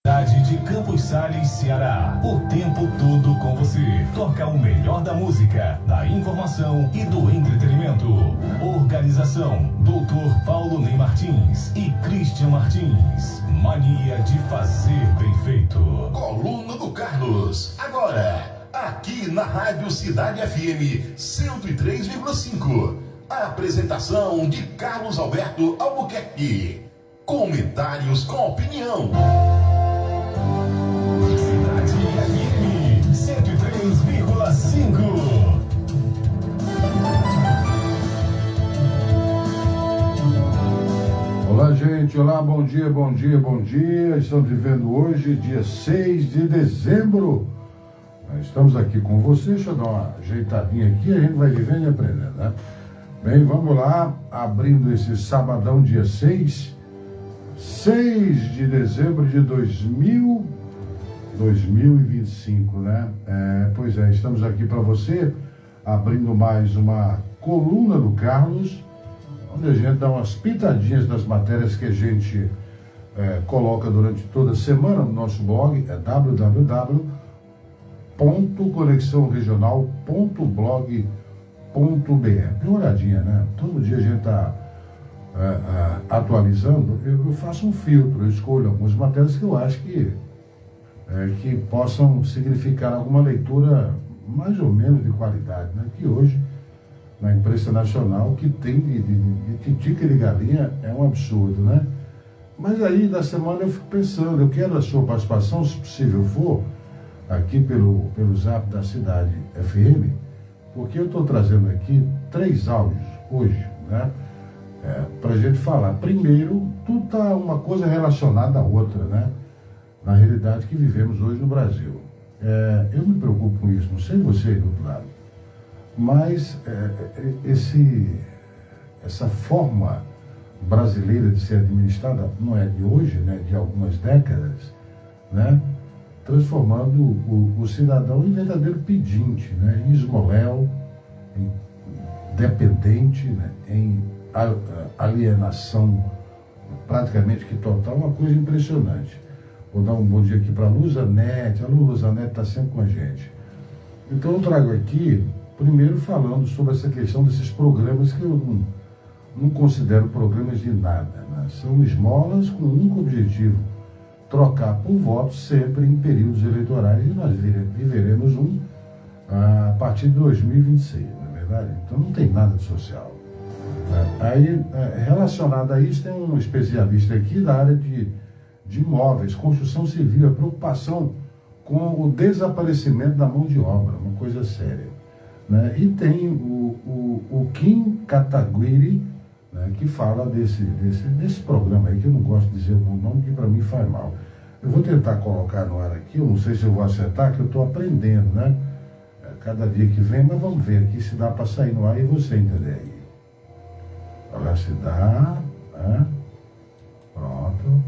De Campos Sales, Ceará. O tempo todo com você. Toca o melhor da música, da informação e do entretenimento. Organização: Dr. Paulo Ney Martins e Christian Martins. Mania de fazer bem feito. Coluna do Carlos. Agora, aqui na Rádio Cidade FM 103,5. A apresentação de Carlos Alberto Albuquerque. Comentários com opinião. Cidade FM 103,5. Olá, gente. Olá, bom dia, bom dia, bom dia. Estamos vivendo hoje, dia 6 de dezembro. Estamos aqui com vocês. Deixa eu dar uma ajeitadinha aqui, a gente vai vivendo e aprendendo, né? Bem, vamos lá, abrindo esse sabadão, dia 6 de dezembro de 2025, né? Pois é, estamos aqui para você, abrindo mais uma coluna do Carlos, onde a gente dá umas pitadinhas das matérias que a gente coloca durante toda a semana no nosso blog, é www.conexãoregional.blog.br. Dê uma olhadinha, né? Todo dia a gente está atualizando. Eu faço um filtro, eu escolho algumas matérias que eu acho que possam significar alguma leitura mais ou menos de qualidade, né? Que hoje, na imprensa nacional, o que tem de titica de galinha é um absurdo, né? Mas aí, da semana, eu fico pensando, eu quero a sua participação, se possível for, aqui pelo Zap da Cidade FM, porque eu estou trazendo aqui 3 áudios hoje, né? Para a gente falar. Primeiro, tudo está uma coisa relacionada à outra, né? Na realidade que vivemos hoje no Brasil. Eu me preocupo com isso, não sei você do outro lado, mas essa forma brasileira de ser administrada não é de hoje, né? De algumas décadas, né? Transformando o cidadão em verdadeiro pedinte, né? Em esmoléu, em dependente, né? Em alienação praticamente que total, uma coisa impressionante. Vou dar um bom dia aqui para a Luzanete. A Luzanete está sempre com a gente. Então eu trago aqui, primeiro falando sobre essa questão desses programas que eu não considero programas de nada, né? São esmolas com um único objetivo: trocar por votos sempre em períodos eleitorais, e nós viveremos a partir de 2026, não é verdade? Então não tem nada de social. Aí, relacionado a isso, tem um especialista aqui da área de imóveis, construção civil, a preocupação com o desaparecimento da mão de obra, uma coisa séria, né? E tem o Kim Kataguiri, né, que fala desse programa aí, que eu não gosto de dizer o nome, que para mim faz mal. Eu vou tentar colocar no ar aqui, eu não sei se eu vou acertar, que eu estou aprendendo, né? Cada dia que vem, mas vamos ver aqui se dá para sair no ar e você entender aí. Olha se dá, né? Pronto.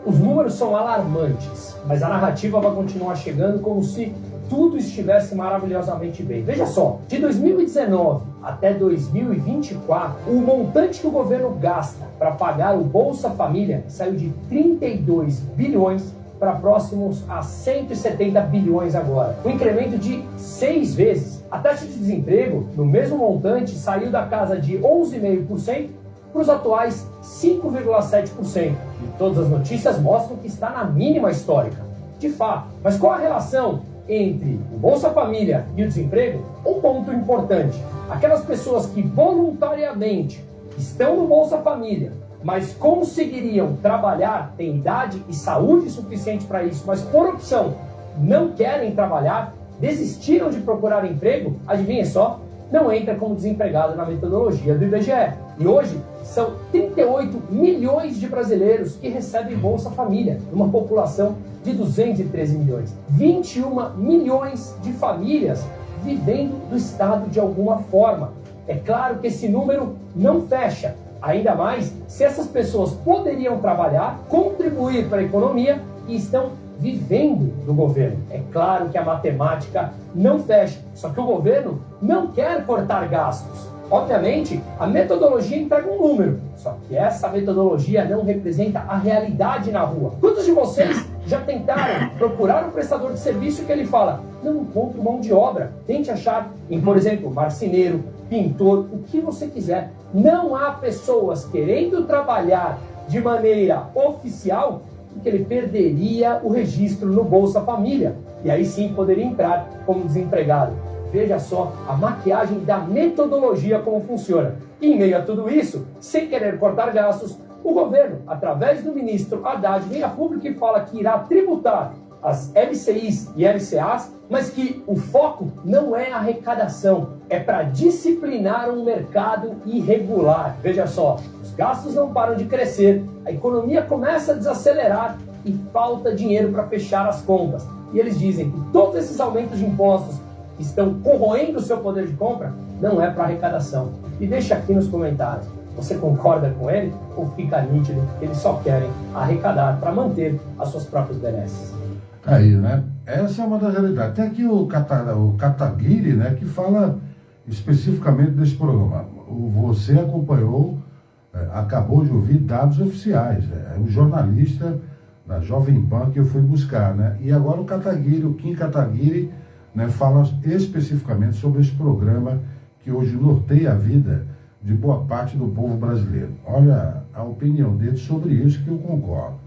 Os números são alarmantes, mas a narrativa vai continuar chegando como se tudo estivesse maravilhosamente bem. Veja só, de 2019 até 2024, o montante que o governo gasta para pagar o Bolsa Família saiu de 32 bilhões para próximos a 170 bilhões agora. Um incremento de 6 vezes. A taxa de desemprego, no mesmo montante, saiu da casa de 11,5% para os atuais 5,7%. E todas as notícias mostram que está na mínima histórica. De fato. Mas qual a relação entre o Bolsa Família e o desemprego? Um ponto importante: aquelas pessoas que voluntariamente estão no Bolsa Família, mas conseguiriam trabalhar, têm idade e saúde suficiente para isso, mas por opção não querem trabalhar, desistiram de procurar emprego, adivinha só, não entra como desempregado na metodologia do IBGE. E hoje são 38 milhões de brasileiros que recebem Bolsa Família, numa população de 213 milhões. 21 milhões de famílias vivendo do Estado de alguma forma. É claro que esse número não fecha, ainda mais se essas pessoas poderiam trabalhar, contribuir para a economia e estão vivendo do governo. É claro que a matemática não fecha, só que o governo não quer cortar gastos. Obviamente, a metodologia entrega um número, só que essa metodologia não representa a realidade na rua. Quantos de vocês já procurar um prestador de serviço que ele fala, não encontro mão de obra. Tente achar em, por exemplo, marceneiro, pintor, o que você quiser. Não há pessoas querendo trabalhar de maneira oficial porque ele perderia o registro no Bolsa Família. E aí sim poderia entrar como desempregado. Veja só a maquiagem da metodologia como funciona. E em meio a tudo isso, sem querer cortar gastos, o governo, através do ministro Haddad, vem a público e fala que irá tributar as LCIs e LCAs, mas que o foco não é a arrecadação, é para disciplinar um mercado irregular. Veja só, os gastos não param de crescer, a economia começa a desacelerar e falta dinheiro para fechar as contas. E eles dizem que todos esses aumentos de impostos que estão corroendo o seu poder de compra não é para arrecadação. E deixa aqui nos comentários, você concorda com ele ou fica nítido que eles só querem arrecadar para manter as suas próprias benesses? Aí, né? Essa é uma das realidades. Tem aqui o Kataguiri, né, que fala especificamente desse programa. Você acompanhou, acabou de ouvir dados oficiais. O jornalista da Jovem Pan que eu fui buscar, né? E agora o Kim Kataguiri, né, fala especificamente sobre esse programa que hoje norteia a vida de boa parte do povo brasileiro. Olha a opinião dele sobre isso, que eu concordo.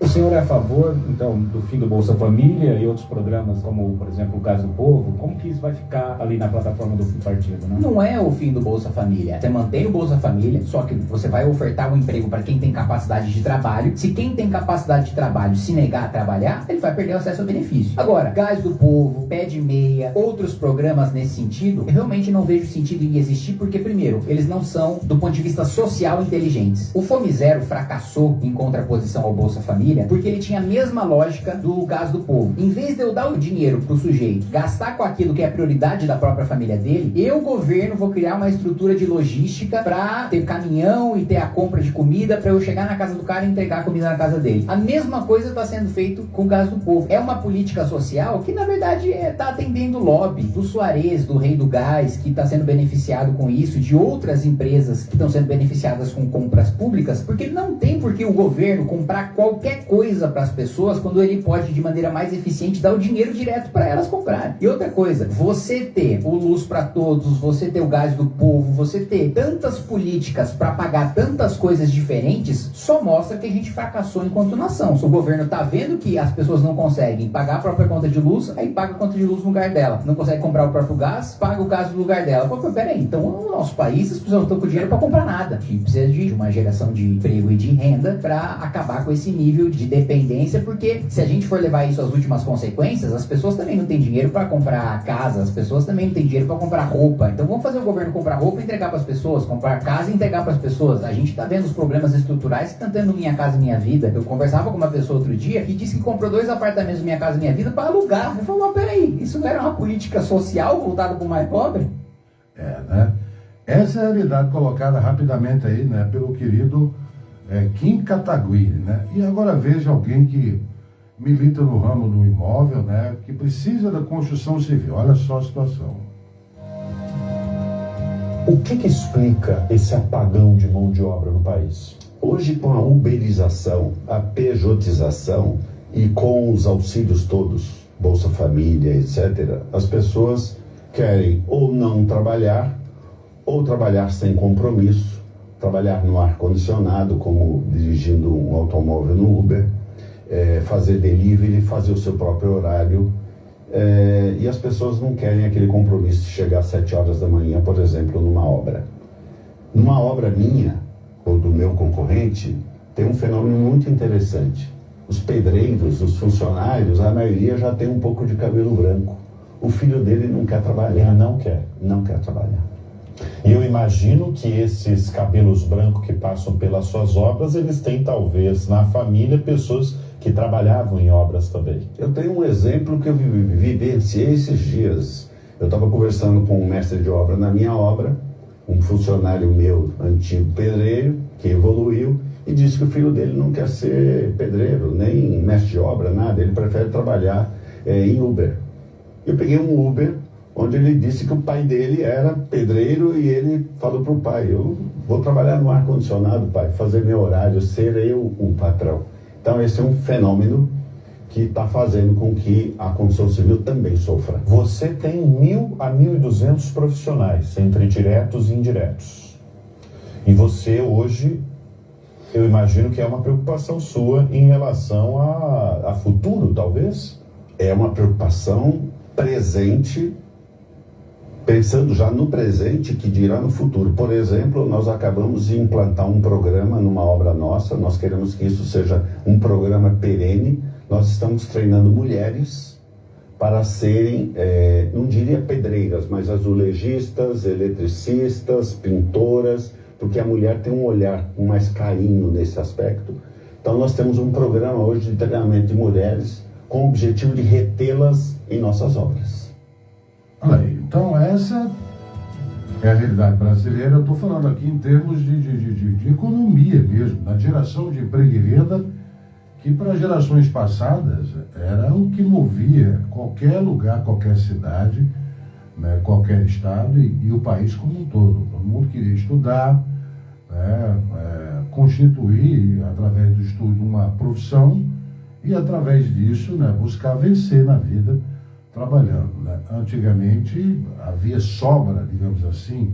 O senhor é a favor, então, do fim do Bolsa Família e outros programas, como, por exemplo, o Gás do Povo? Como que isso vai ficar ali na plataforma do partido, né? Não é o fim do Bolsa Família. Você mantém o Bolsa Família, só que você vai ofertar um emprego para quem tem capacidade de trabalho. Se quem tem capacidade de trabalho se negar a trabalhar, ele vai perder o acesso ao benefício. Agora, Gás do Povo, Pé de Meia, outros programas nesse sentido, eu realmente não vejo sentido em existir, porque, primeiro, eles não são, do ponto de vista social, inteligentes. O Fome Zero fracassou em contraposição ao Bolsa Família, porque ele tinha a mesma lógica do Gás do Povo. Em vez de eu dar o dinheiro pro sujeito gastar com aquilo que é a prioridade da própria família dele, eu, governo, vou criar uma estrutura de logística para ter caminhão e ter a compra de comida para eu chegar na casa do cara e entregar a comida na casa dele. A mesma coisa está sendo feito com o Gás do Povo. É uma política social que, na verdade, está atendendo o lobby do Suarez, do Rei do Gás, que está sendo beneficiado com isso, de outras empresas que estão sendo beneficiadas com compras públicas, porque não tem por que o governo comprar qualquer coisa para as pessoas quando ele pode, de maneira mais eficiente, dar o dinheiro direto para elas comprarem. E outra coisa, você ter o Luz para Todos, você ter o Gás do Povo, você ter tantas políticas para pagar tantas coisas diferentes, só mostra que a gente fracassou enquanto nação. Se o governo tá vendo que as pessoas não conseguem pagar a própria conta de luz, aí paga a conta de luz no lugar dela. Não consegue comprar o próprio gás, paga o gás no lugar dela. Pô, peraí, então no nosso país as pessoas não estão com dinheiro para comprar nada. A gente precisa de uma geração de emprego e de renda para acabar com esse nível de dependência, porque se a gente for levar isso às últimas consequências, as pessoas também não têm dinheiro para comprar casa, as pessoas também não têm dinheiro para comprar roupa. Então vamos fazer o governo comprar roupa e entregar para as pessoas, comprar casa e entregar para as pessoas. A gente está vendo os problemas estruturais que estão tendo Minha Casa Minha Vida. Eu conversava com uma pessoa outro dia que disse que comprou 2 apartamentos Minha Casa Minha Vida para alugar. Eu falei, peraí, isso não era uma política social voltada para o mais pobre? Né? Essa é a realidade colocada rapidamente aí, né, pelo querido Kim Kataguiri, né? E agora veja alguém que milita no ramo do imóvel, né, que precisa da construção civil. Olha só a situação. O que explica esse apagão de mão de obra no país? Hoje, com a uberização, a pejotização e com os auxílios todos, Bolsa Família, etc., as pessoas querem ou não trabalhar, ou trabalhar sem compromisso, trabalhar no ar-condicionado, como dirigindo um automóvel no Uber, fazer delivery, fazer o seu próprio horário. E as pessoas não querem aquele compromisso de chegar às 7 horas da manhã, por exemplo, numa obra. Numa obra minha, ou do meu concorrente, tem um fenômeno muito interessante. Os pedreiros, os funcionários, a maioria já tem um pouco de cabelo branco. O filho dele não quer trabalhar. Ele não quer. Não quer trabalhar. E eu imagino que esses cabelos brancos que passam pelas suas obras, eles têm talvez na família pessoas que trabalhavam em obras também. Eu tenho um exemplo que eu vivenciei esses dias. Eu estava conversando com um mestre de obra na minha obra, um funcionário meu, antigo pedreiro, que evoluiu, e disse que o filho dele não quer ser pedreiro, nem mestre de obra, nada. Ele prefere trabalhar em Uber. Eu peguei um Uber, onde ele disse que o pai dele era pedreiro, e ele falou para o pai, eu vou trabalhar no ar-condicionado, pai, fazer meu horário, ser eu o patrão. Então esse é um fenômeno que está fazendo com que a construção civil também sofra. Você tem 1.000 a 1.200 profissionais, entre diretos e indiretos. E você hoje, eu imagino que é uma preocupação sua em relação a futuro, talvez? É uma preocupação presente, pensando já no presente, que dirá no futuro. Por exemplo, nós acabamos de implantar um programa numa obra nossa, nós queremos que isso seja um programa perene. Nós estamos treinando mulheres para serem, não diria pedreiras, mas azulejistas, eletricistas, pintoras, porque a mulher tem um olhar com mais carinho nesse aspecto. Então nós temos um programa hoje de treinamento de mulheres com o objetivo de retê-las em nossas obras. Olha aí, então essa é a realidade brasileira. Eu estou falando aqui em termos de economia mesmo, na geração de emprego e renda, que para gerações passadas era o que movia qualquer lugar, qualquer cidade, né, qualquer estado e o país como um todo. Todo mundo queria estudar, né, constituir, através do estudo, uma profissão e, através disso, né, buscar vencer na vida trabalhando. Né? Antigamente havia sobra, digamos assim,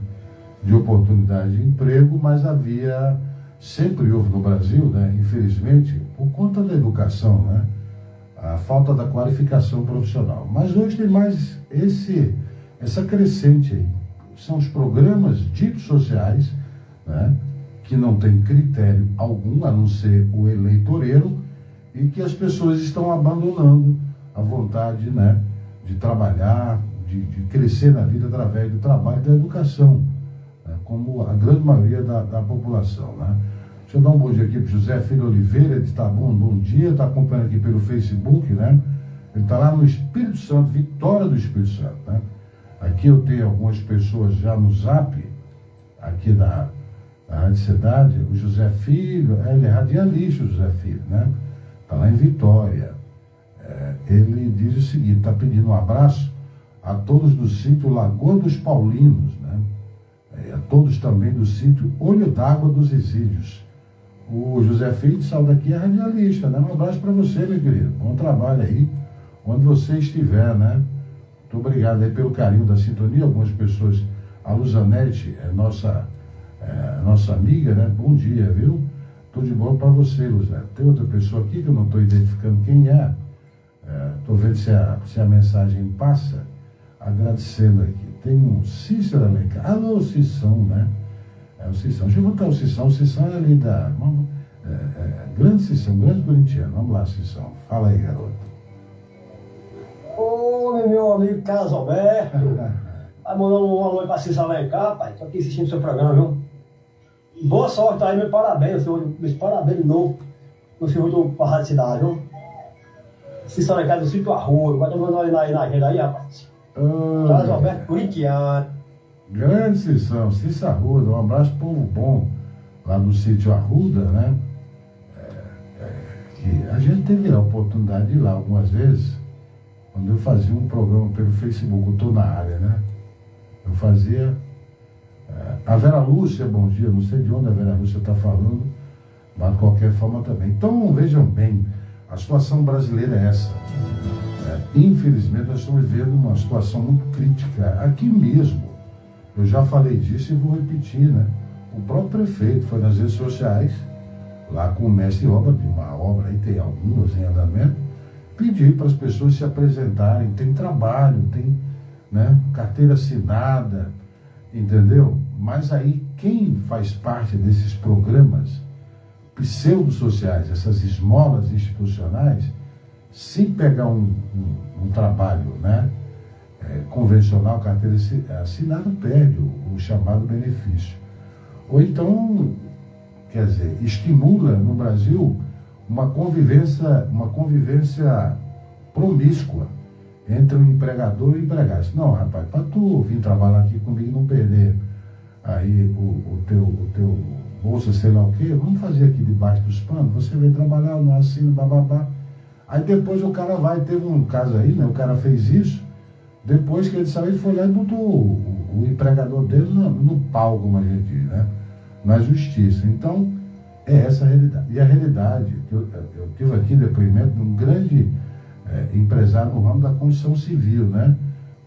de oportunidade de emprego, mas sempre houve no Brasil, né, infelizmente, por conta da educação, né, a falta da qualificação profissional. Mas hoje tem mais essa crescente aí. São os programas ditos sociais, né, que não tem critério algum, a não ser o eleitoreiro, e que as pessoas estão abandonando a vontade, né, de trabalhar, de crescer na vida através do trabalho e da educação, né, como a grande maioria da população. Né? Deixa eu dar um bom dia aqui para o José Filho Oliveira, ele está bom dia, está acompanhando aqui pelo Facebook, né? Ele está lá no Espírito Santo, Vitória do Espírito Santo. Né? Aqui eu tenho algumas pessoas já no Zap, aqui da Rádio Cidade, o José Filho, ele é radialista, o José Filho, né? Está lá em Vitória. Ele diz o seguinte, está pedindo um abraço a todos do sítio Lagoa dos Paulinos, né? A todos também do sítio Olho d'Água dos Exílios. O José Filho de Sal daqui é radialista, né? Um abraço para você, meu querido. Bom trabalho aí, onde você estiver, né? Muito obrigado aí pelo carinho da sintonia. Algumas pessoas, a Luzanete é nossa amiga, né? Bom dia, viu? Tudo de bom para você, Luzanete. Tem outra pessoa aqui que eu não estou identificando quem é. Estou vendo se a mensagem passa. Agradecendo aqui. Tem um Cícero Alencar. Alô, Cissão, né? O Cissão. Deixa eu botar o Cissão. O Cissão é ali da... grande Cissão, grande corintiano. Vamos lá, Cissão. Fala aí, garoto. Ô, meu amigo Carlos Alberto. Vai mandando um alô para Cissão Alencar, pai. Tô aqui assistindo o seu programa, viu? Boa sorte aí, meu parabéns. Meus parabéns de novo no Circuito para a Rádio Cidade, viu? Cissão Alencar do Sítio Arruda. Vai tomando aí na agenda aí, rapaz. Carlos Alberto Corintiano. Grande Cissão, Cícero Arruda, um abraço pro povo bom lá no sítio Arruda, né? Que a gente teve a oportunidade de ir lá algumas vezes, quando eu fazia um programa pelo Facebook, eu estou na área, né? Eu fazia. A Vera Lúcia, bom dia, não sei de onde a Vera Lúcia está falando, mas de qualquer forma também. Então vejam bem, a situação brasileira é essa. Infelizmente nós estamos vivendo uma situação muito crítica aqui mesmo. Eu já falei disso e vou repetir, né? O próprio prefeito foi nas redes sociais, lá com o mestre de obra, de uma obra aí, tem algumas em andamento, pedir para as pessoas se apresentarem, tem trabalho, tem, né, carteira assinada, entendeu? Mas aí quem faz parte desses programas pseudo-sociais, essas esmolas institucionais, se pegar um trabalho, né, convencional, carteira assinada, perde o chamado benefício. Ou então, quer dizer, estimula no Brasil uma convivência promíscua entre o empregador e o empregado. Não, rapaz, para tu vir trabalhar aqui comigo e não perder aí o teu bolsa, sei lá o quê, vamos fazer aqui debaixo dos panos, você vem trabalhar, não assina, bababá. Aí depois o cara teve um caso aí, né? O cara fez isso, depois que ele saiu, ele foi lá e botou o empregador dele no pau, como a gente diz, né? Na justiça. Então, é essa a realidade. E a realidade, eu Eu tive aqui depoimento de um grande empresário no ramo da construção civil, né?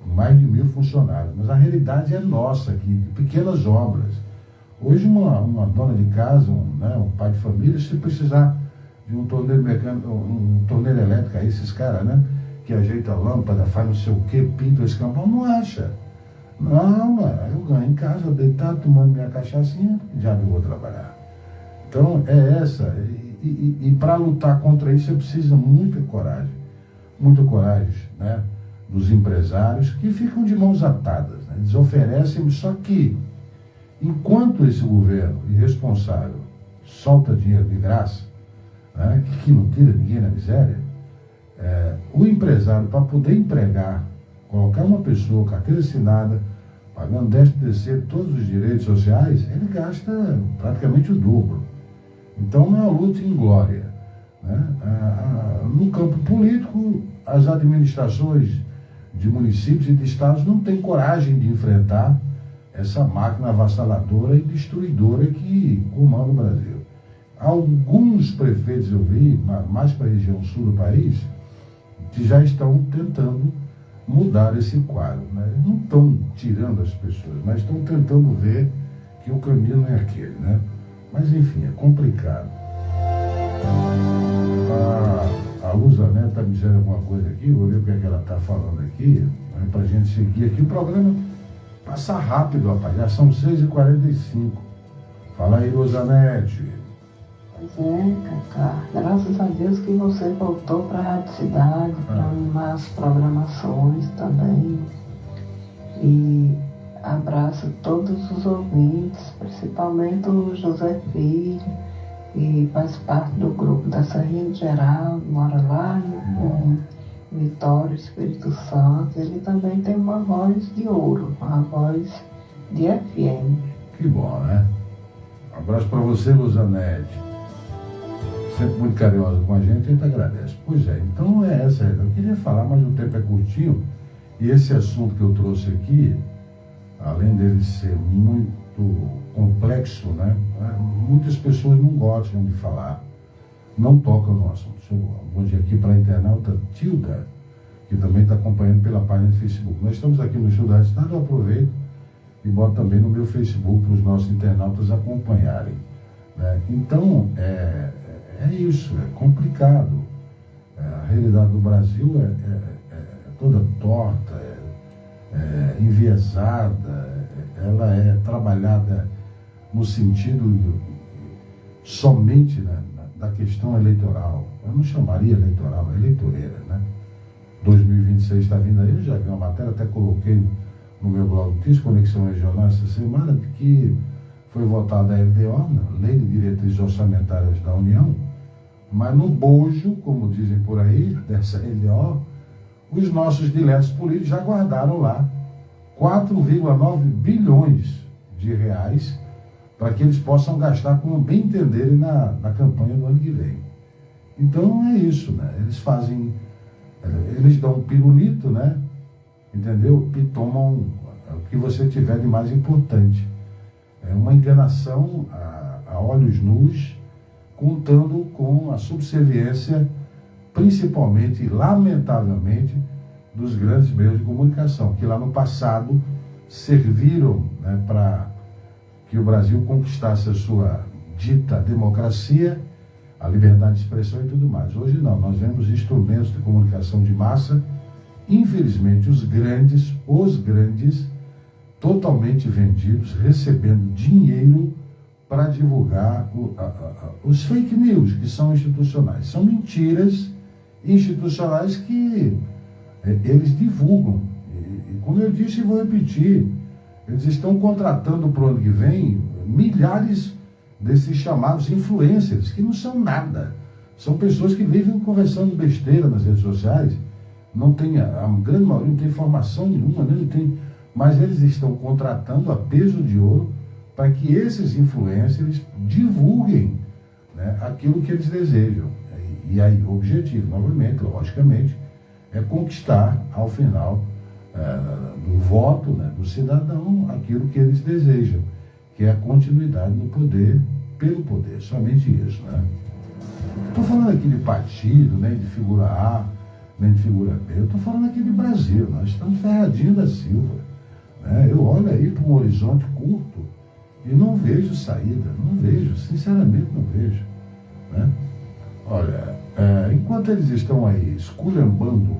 Com mais de 1.000 funcionários. Mas a realidade é nossa aqui, de pequenas obras. Hoje uma dona de casa, um pai de família, se precisar de um torneiro mecânico, um torneiro elétrico, aí esses caras, né? Que ajeita a lâmpada, faz não sei o que, pinta esse campo, não acha. Não, eu ganho em casa, deitado, tomando minha cachaçinha, já não vou trabalhar. Então é essa. E para lutar contra isso, você precisa muita coragem, né? Dos empresários que ficam de mãos atadas, né? Eles oferecem, só que enquanto esse governo irresponsável solta dinheiro de graça, né? que não tira ninguém na miséria, o empresário, para poder empregar, colocar uma pessoa, carteira assinada, pagando 10%, todos os direitos sociais, ele gasta praticamente o dobro. Então não é uma luta inglória, né? No campo político, as administrações de municípios e de estados não têm coragem de enfrentar essa máquina avassaladora e destruidora que comanda o Brasil. Alguns prefeitos eu vi, mais para a região sul do país, que já estão tentando mudar esse quadro, né? Eles não estão tirando as pessoas, mas estão tentando ver que o caminho não é aquele, né? Mas enfim, é complicado. A Luzanete está me dizendo alguma coisa aqui, vou ver o que é que ela está falando aqui, né, para a gente seguir aqui. O programa passa rápido, rapaz, já são 6h45. Fala aí, Luzanete. Pois é, Cacá, graças a Deus que você voltou para a Rádio Cidade, para animar as programações também. E abraço todos os ouvintes, principalmente o José Filho, que faz parte do grupo da Serrinha Geral, mora lá em Vitória, Espírito Santo. Ele também tem uma voz de ouro, uma voz de FM. Que bom, né? Um abraço para você, Luzanete. Sempre muito carinhosa com a gente agradece. Pois é, então é essa. Eu queria falar, mas o tempo é curtinho. E esse assunto que eu trouxe aqui, além dele ser muito complexo, né? Muitas pessoas não gostam de falar, não tocam no assunto. Bom dia aqui para a internauta Tilda, que também está acompanhando pela página do Facebook. Nós estamos aqui no Estúdio da Cidade, eu aproveito e boto também no meu Facebook para os nossos internautas acompanharem, né? Então, é isso, é complicado. A realidade do Brasil é toda torta, enviesada, ela é trabalhada no sentido somente da questão eleitoral. Eu não chamaria eleitoral, é eleitoreira, né? 2026 está vindo aí, eu já vi uma matéria, até coloquei no meu blog notícias, Conexão Regional, essa semana, que foi votada a LDO, Lei de Diretrizes Orçamentárias da União, mas no bojo, como dizem por aí, dessa LDO, os nossos diletos políticos já guardaram lá 4,9 bilhões de reais para que eles possam gastar como bem entenderem na campanha do ano que vem. Então é isso, né? Eles dão um pirulito, né? Entendeu? E tomam o que você tiver de mais importante. É uma enganação a olhos nus, contando com a subserviência, principalmente, lamentavelmente, dos grandes meios de comunicação, que lá no passado serviram, né, para que o Brasil conquistasse a sua dita democracia, a liberdade de expressão e tudo mais. Hoje não, nós vemos instrumentos de comunicação de massa, infelizmente os grandes, totalmente vendidos, recebendo dinheiro para divulgar os fake news, que são institucionais. São mentiras institucionais que eles divulgam. E como eu disse e vou repetir, eles estão contratando para o ano que vem milhares desses chamados influencers, que não são nada. São pessoas que vivem conversando besteira nas redes sociais, não tem, a grande maioria não tem formação nenhuma, não tem, mas eles estão contratando a peso de ouro para que esses influencers divulguem, né, aquilo que eles desejam. E aí o objetivo, novamente, logicamente, é conquistar ao final do voto, né, do cidadão, aquilo que eles desejam, que é a continuidade no poder, pelo poder, somente isso, né? Estou falando aqui de partido, nem de figura A, nem de figura B. Eu estou falando aqui de Brasil. Nós estamos ferradinhos da Silva. Né? Eu olho aí para um horizonte curto e não vejo saída. Não vejo, sinceramente não vejo. Né? Olha, enquanto eles estão aí esculhambando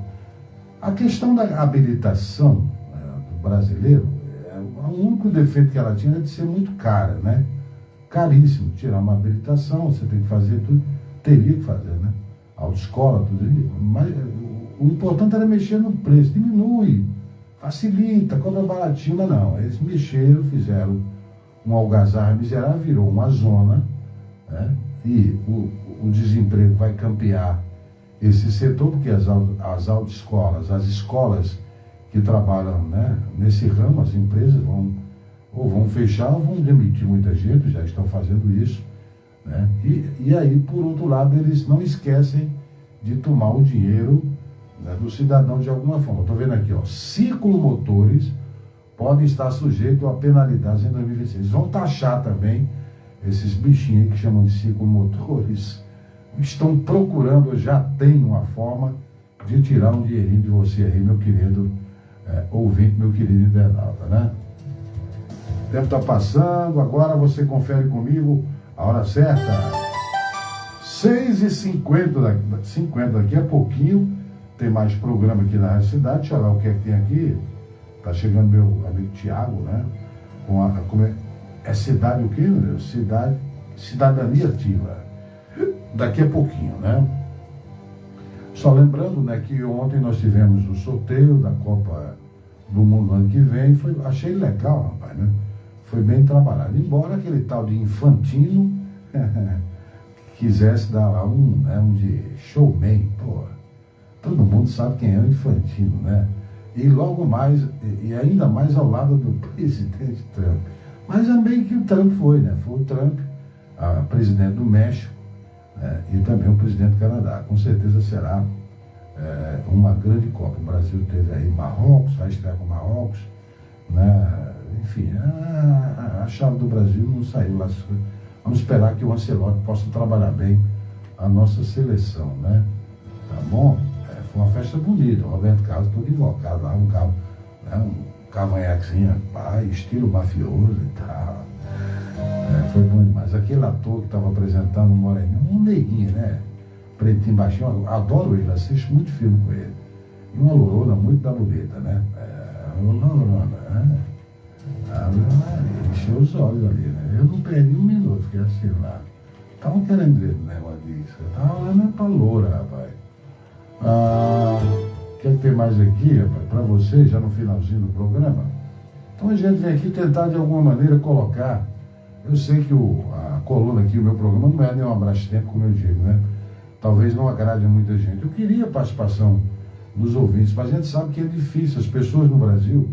a questão da habilitação do brasileiro, o único defeito que ela tinha era de ser muito cara, né? Caríssimo. Tirar uma habilitação, você tem que fazer tudo. Teria que fazer, né? Autoescola, tudo isso. Mas o importante era mexer no preço. Diminui, facilita, cobra baratinho, mas não. Eles mexeram, fizeram um algazarra miserável, virou uma zona, né? E o desemprego vai campear esse setor, porque as autoescolas, as escolas que trabalham, né, nesse ramo, as empresas vão fechar ou vão demitir muita gente, já estão fazendo isso. Né? E aí, por outro lado, eles não esquecem de tomar o dinheiro, né, do cidadão de alguma forma. Estou vendo aqui, ó, ciclomotores podem estar sujeitos a penalidades em 2026. Vão taxar também esses bichinhos aí que chamam de ciclomotores. Estão procurando, já tem uma forma de tirar um dinheirinho de você aí, meu querido ouvinte, meu querido internauta, né? O tempo está passando, agora você confere comigo a hora certa. 6h50, daqui a pouquinho tem mais programa aqui na Rádio Cidade. Deixa eu ver o que é que tem aqui. Tá chegando meu amigo Tiago, né? É cidade o quê, meu Deus? Cidadania Ativa. Daqui a pouquinho, né? Só lembrando, né, que ontem nós tivemos o sorteio da Copa do Mundo ano que vem. Achei legal, rapaz, né? Foi bem trabalhado. Embora aquele tal de Infantino quisesse dar lá um de showman, pô. Todo mundo sabe quem é o Infantino, né? E logo mais, e ainda mais ao lado do presidente Trump. Mas também que o Trump foi, né? Foi o Trump, a presidente do México, e também o presidente do Canadá. Com certeza será uma grande Copa. O Brasil teve aí Marrocos, vai estrear com Marrocos, né? Enfim, a chave do Brasil não saiu lá. Vamos esperar que o Ancelotti possa trabalhar bem a nossa seleção, né? Tá bom? Foi uma festa bonita. O Roberto Carlos todo invocado lá, um cavanhaquezinho, estilo mafioso e tal. Foi bom demais. Aquele ator que estava apresentando o Moreninho, um neguinho, né? Pretinho, baixinho, adoro ele, assisto muito filme com ele. E uma lourona muito da bonita, né? Uma lourona, né? Encheu os olhos ali, né? Eu não perdi um minuto, fiquei assim lá. Estavam querendo ver o negócio disso. Eu estava olhando pra loura, rapaz. Quer ter mais aqui, rapaz, para você, já no finalzinho do programa? Então a gente vem aqui tentar de alguma maneira colocar. Eu sei que a coluna aqui, o meu programa, não é nem um abraço tempo, como eu digo, né? Talvez não agrade a muita gente. Eu queria a participação dos ouvintes, mas a gente sabe que é difícil. As pessoas no Brasil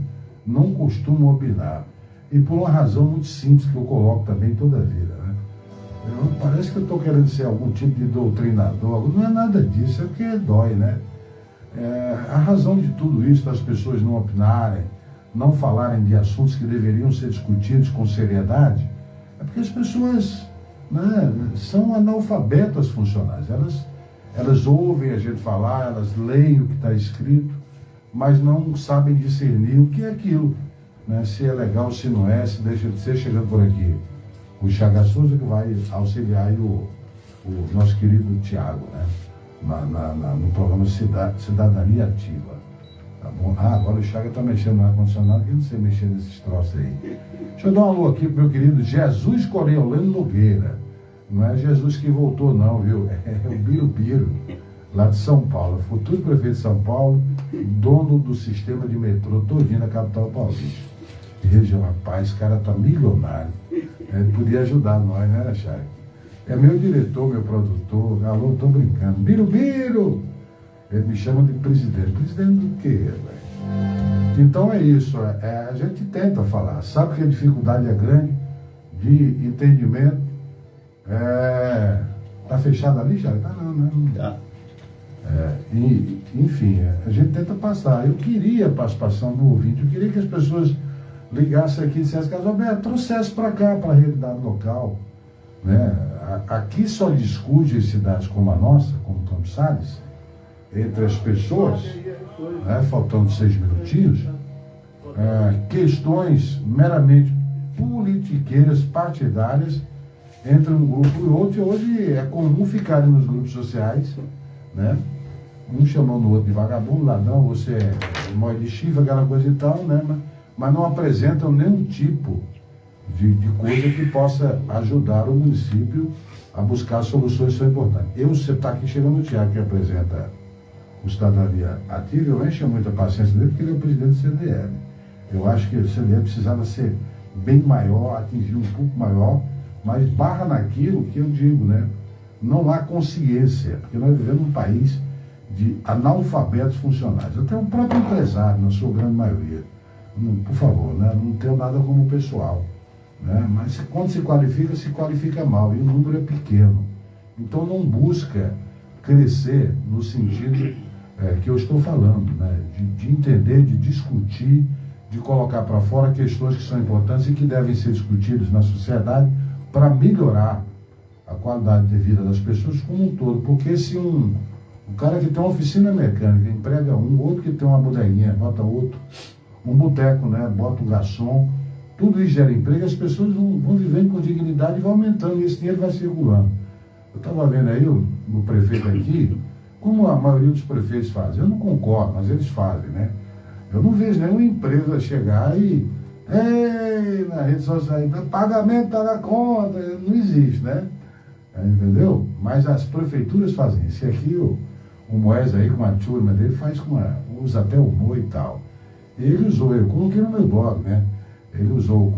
não costumam opinar. E por uma razão muito simples que eu coloco também toda a vida, né? Parece que eu estou querendo ser algum tipo de doutrinador. Não é nada disso, é porque dói, né? A razão de tudo isso, das pessoas não opinarem, não falarem de assuntos que deveriam ser discutidos com seriedade, é porque as pessoas, né, são analfabetas funcionais. Elas ouvem a gente falar, elas leem o que está escrito, mas não sabem discernir o que é aquilo, né? Se é legal, se não é, se deixa de ser. Chegando por aqui o Chaga Souza, que vai auxiliar aí o nosso querido Tiago, né? No programa Cidadania Ativa. Tá bom? Agora o Chaga está mexendo no ar-condicionado, que eu não sei mexer nesses troços aí. Deixa eu dar um alô aqui pro meu querido Jesus Coriolano Nogueira. Não é Jesus que voltou, não, viu? É o Birubiru, lá de São Paulo. Futuro prefeito de São Paulo, dono do sistema de metrô todinho na capital paulista. Região, rapaz, esse cara tá milionário. Ele podia ajudar nós, né, Chaga? É meu diretor, meu produtor. Alô, tô brincando. Birubiru! Ele me chama de presidente. Presidente do quê, velho? Então é isso. A gente tenta falar. Sabe que a dificuldade é grande de entendimento. Tá fechado ali, Chaga? Tá não, né? Tá. Enfim, a gente tenta passar. Eu queria a participação do ouvinte. Eu queria que as pessoas ligassem aqui e dissessem, Carlos Alberto, trouxesse para cá, para a realidade local. né? Aqui só discute em cidades como a nossa, como Campos Sales, entre as pessoas, né, faltando 6 minutinhos, questões meramente politiqueiras, partidárias, entre um grupo e outro. E hoje é comum ficarem nos grupos sociais, né, um chamando o outro de vagabundo, ladrão, você é mó de chifre, aquela coisa e tal, né, mas não apresentam nenhum tipo de coisa que possa ajudar o município a buscar soluções que são importantes. Você está aqui chegando o Thiago, que apresenta o Cidadania Ativa, eu encho muita paciência dele, porque ele é o presidente do CDL. Eu acho que o CDL precisava ser bem maior, atingir um pouco maior, mas barra naquilo que eu digo, né? Não há consciência, porque nós vivemos num país de analfabetos funcionários. Até o próprio empresário, na sua grande maioria. Por favor, né? Não tenho nada como pessoal, né? Mas quando se qualifica mal, e o número é pequeno. Então não busca crescer no sentido que eu estou falando, né? De entender, de discutir, de colocar para fora questões que são importantes e que devem ser discutidas na sociedade para melhorar a qualidade de vida das pessoas como um todo. Porque se um cara que tem uma oficina mecânica emprega outro que tem uma bodeguinha, bota outro, um boteco, né, bota um garçom, tudo isso gera emprego, as pessoas vão vivendo com dignidade e vão aumentando, e esse dinheiro vai circulando. Eu estava vendo aí o prefeito aqui, como a maioria dos prefeitos fazem. Eu não concordo, mas eles fazem, né? Eu não vejo nenhuma empresa chegar e na rede social, pagamento está na conta, não existe, né? Entendeu? Mas as prefeituras fazem isso. E aqui o Moés aí, com a turma dele, usa até humor e tal. Ele usou, eu coloquei no meu blog, né? Ele usou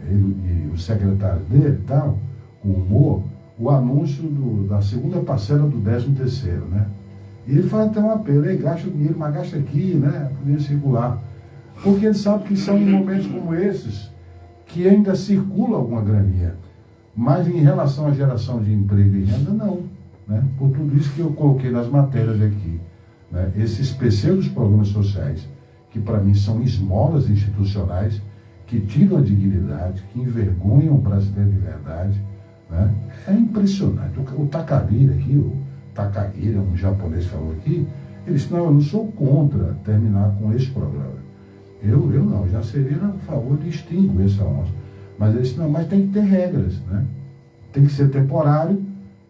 ele e os secretários dele e tal, com humor, o anúncio da segunda parcela do 13º, né? E ele faz até um apelo, gasta o dinheiro, mas gasta aqui, né? Podia circular. Porque ele sabe que são em momentos como esses que ainda circula alguma graninha. Mas em relação à geração de emprego e renda, não. Né? Por tudo isso que eu coloquei nas matérias aqui. Né? Esses pseudos programas sociais, que para mim são esmolas institucionais, que tiram a dignidade, que envergonham o brasileiro de verdade. Né? É impressionante. O Takahira aqui, o Takahira, um japonês falou aqui, ele disse, não, eu não sou contra terminar com esse programa. Eu não, já seria a favor de extinguir essa onça. Mas ele disse, não, mas tem que ter regras, né? Tem que ser temporário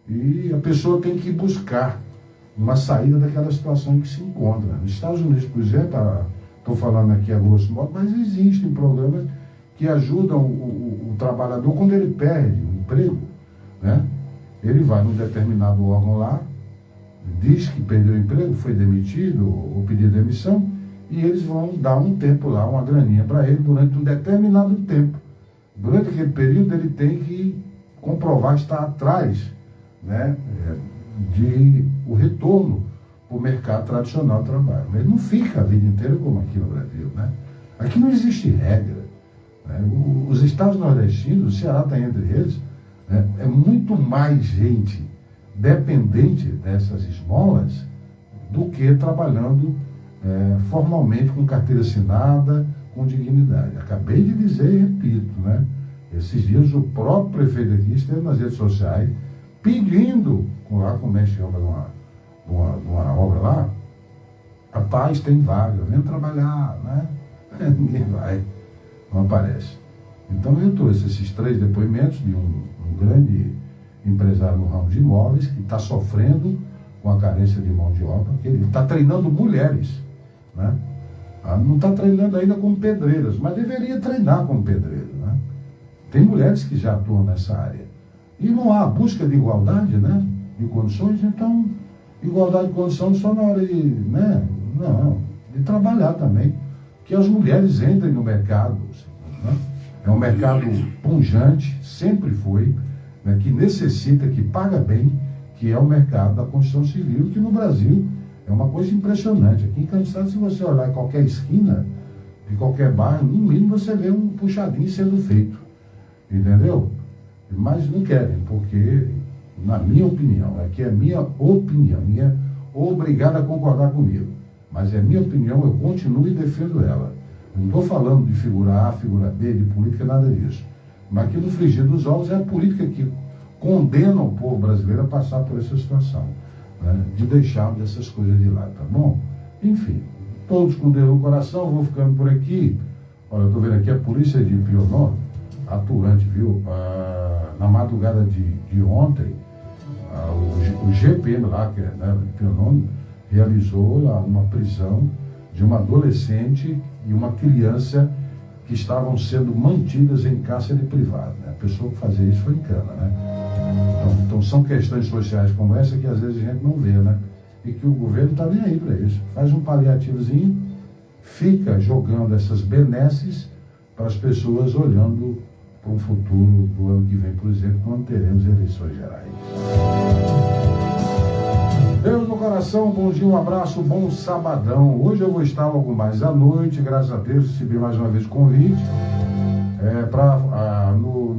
e a pessoa tem que buscar uma saída daquela situação em que se encontra. Nos Estados Unidos, por exemplo, estou falando aqui a grosso modo, mas existem programas que ajudam o trabalhador quando ele perde o emprego, né? Ele vai num determinado órgão lá, diz que perdeu o emprego, foi demitido ou pediu demissão, e eles vão dar um tempo lá, uma graninha para ele durante um determinado tempo. Durante aquele período ele tem que comprovar que está atrás, né, de o retorno para o mercado tradicional de trabalho. Mas ele não fica a vida inteira como aqui no Brasil, né? Aqui não existe regra. Né? Os estados nordestinos, o Ceará está entre eles, né? É muito mais gente dependente dessas esmolas do que trabalhando formalmente com carteira assinada, com dignidade. Acabei de dizer e repito, né? Esses dias o próprio prefeito aqui esteve nas redes sociais pedindo, lá com o mestre de obra de uma obra lá, rapaz, tem vaga, vem trabalhar, né? Ninguém vai, não aparece. Então eu trouxe esses 3 depoimentos de um grande empresário no ramo de imóveis que está sofrendo com a carência de mão de obra, que ele está treinando mulheres, né? Não está treinando ainda como pedreiras, mas deveria treinar como pedreiro, né? Tem mulheres que já atuam nessa área. E não há busca de igualdade, né? De condições, então, igualdade de condições só na hora de, né? Não, de trabalhar também. Que as mulheres entrem no mercado, né? É um mercado pujante, sempre foi, né? Que necessita, que paga bem, que é o mercado da construção civil, que no Brasil é uma coisa impressionante. Aqui em Campos Sales, se você olhar em qualquer esquina, de qualquer bairro, no mínimo você vê um puxadinho sendo feito. Entendeu? Mas não querem, porque, na minha opinião, aqui é minha opinião, ninguém é obrigado a concordar comigo, mas é minha opinião, eu continuo e defendo ela. Não estou falando de figura A, figura B, de política, nada disso. Mas aqui no frigir dos ovos é a política que condenam o povo brasileiro a passar por essa situação, né, de deixarmos essas coisas de lado, tá bom? Enfim, todos com Deus no coração, vou ficando por aqui. Olha, eu estou vendo aqui a polícia de Pionó, atuante, viu? Na madrugada de ontem, o GPM lá, que é, né, Pionó, realizou lá uma prisão de uma adolescente e uma criança que estavam sendo mantidas em cárcere privado, né? A pessoa que fazia isso foi em cana, né? Então são questões sociais como essa que às vezes a gente não vê, né? E que o governo está nem aí para isso. Faz um paliativozinho, fica jogando essas benesses para as pessoas olhando para um futuro do ano que vem, por exemplo, quando teremos eleições gerais. Deus no coração, bom dia, um abraço, bom sabadão. Hoje eu vou estar logo mais à noite, graças a Deus, recebi mais uma vez o convite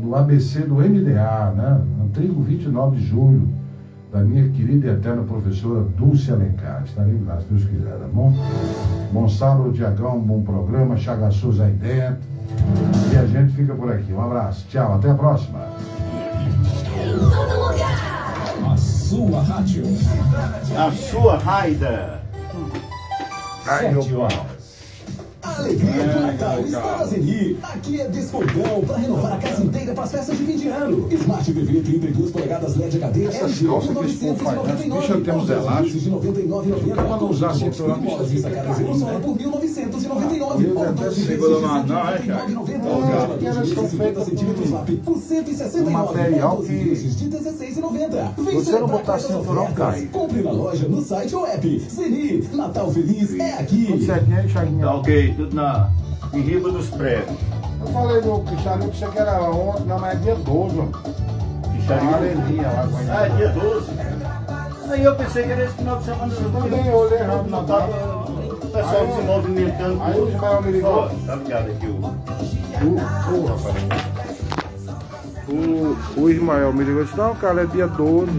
no ABC do MDA, né? No trigo 29 de julho, da minha querida e eterna professora Dulce Alencar. Estarei lá, se Deus quiser, tá bom? Bom sábado, Diagão, bom programa, Chaga Souza aí dentro. E a gente fica por aqui. Um abraço, tchau, até a próxima. A sua rádio. A sua raida. Ai, meu pau. A alegria do Natal está na Zeni. Aqui é descontão para renovar a casa inteira para as festas de fim de ano. Smart TV 32 polegadas LED HD LG por 999. Deixa eu ter uns elásticos. De 99,90. Pra não usar cinturão, molas de sacada zero sola por 1.999. Segura lá, não, é, cara. 50 centímetros LAP por 169. Material que de 16,90. você não botar cinturão, cai. Compre na loja, no site ou app. Zeni, Natal Feliz é aqui. Tudo certinho aí, Chaguinha? Tá ok, tudo em riba dos pregos. Eu falei do Picharinho que você que era ontem, não, mas é dia 12, mano. Picharinho? Ah, é dia 12? Aí eu pensei que era esse final de semana. Eu também olhei errado na data. O pessoal se movimentando. Aí o Ismael me ligou. Tá ligado aqui O Ismael me ligou e disse, não, cara, é dia 12.